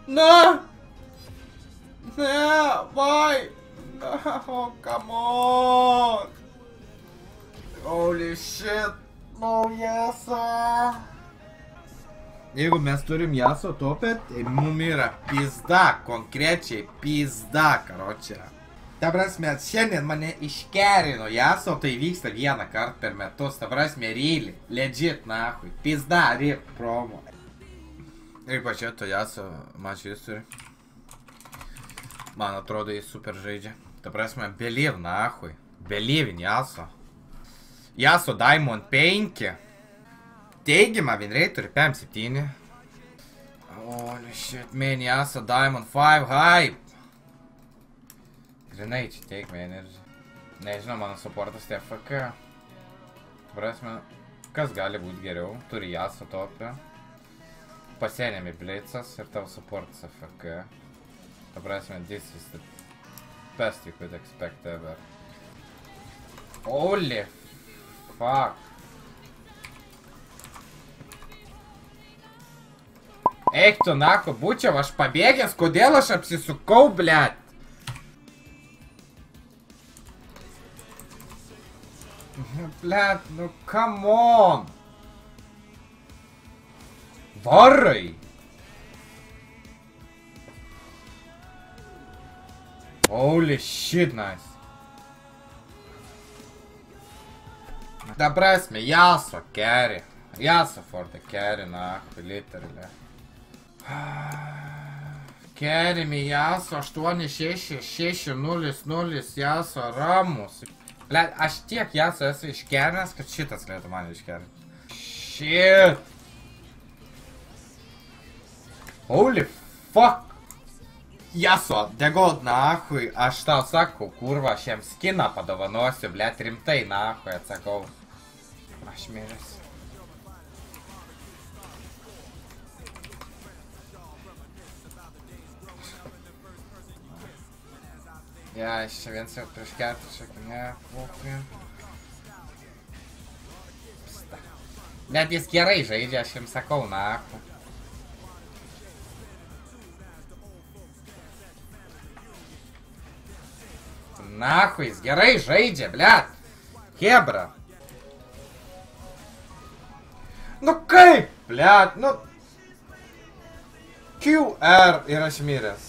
No! Ne, why? No, come on! Holy shit! No, Yasuo! Jeigu mes turim Yasuo topę, tai mum yra pizda, konkrečiai pizda, karočią. Ta prasme, šiandien mane iškerino Yasuo, tai vyksta vieną kartą per metus, ta prasme, really, legit, nahui, pizda, rip, promo. Ir pačia to Yasuo mačiu jis turi. Man atrodo, jis super žaidžia. Ta prasme, believe, nahui, believe in Yasuo. Yasuo Diamond 5. Teigiamą winrate turi 5-7. Holy shit, man, Yasuo Diamond 5 hype. Grinai čia teikme energy. Nežinau, mano supportas TFK. Prasme, kas gali būti geriau? Turi Yasuo topę. Pasienėmi blitzas ir tavo supportas FK. Ta prasme, this is the best you could expect ever. Holy fuck. Eik tu nako, būčiau aš pabėgęs, kodėl aš apsisukau, blet? Blet, nu come on. Varai. Holy shit, nice. Ta prasme, Yasuo carry. Yasuo for the carry, nahu, literally. Carry me Yasuo 8-6-6-0-0 Yasuo ramus. Blet, aš tiek Yasuo esu iškernęs, kad šitas galėtų mane iškernti. Shit. Holy fuck. Yasuo, degod nahui, aš tau sakau, kurva, aš jam skiną padovanosiu, blet, rimtai nahui, atsakau. Aš miręs. Ja, aš čia viens jau prieš ketą šakį, ne, pokui. Bet jis gerai žaidžia, aš jums sakau, nahu. Nahu, jis gerai žaidžia, blet. Hebra. Nu kaip, blet, nu. QR ir aš miręs.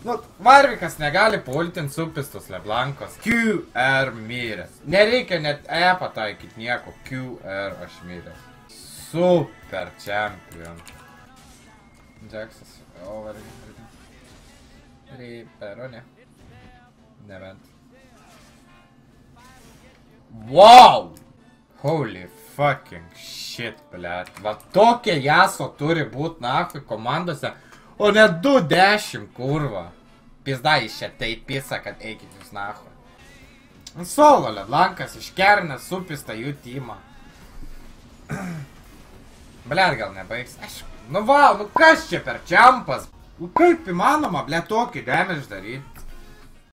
Nu, Varvikas negali pultint supistus Leblankos. QR miręs. Nereikia net E pataikyti nieko. QR aš miręs. Super champion. Jacksas. Over. Reaper, o ne? Nebent. Wow! Holy fucking shit, blet. Va tokia Yasuo turi būt nahui komandose. O ne 2-10, kurva. Pizda iš čia taip pisa, kad eikit jūs nahu. Solo Leblankas iškernęs supista jų teamą. Blet, gal nebaigs. Nu va, nu kas čia per čempas? Nu kaip įmanoma, blet, tokį damage daryt?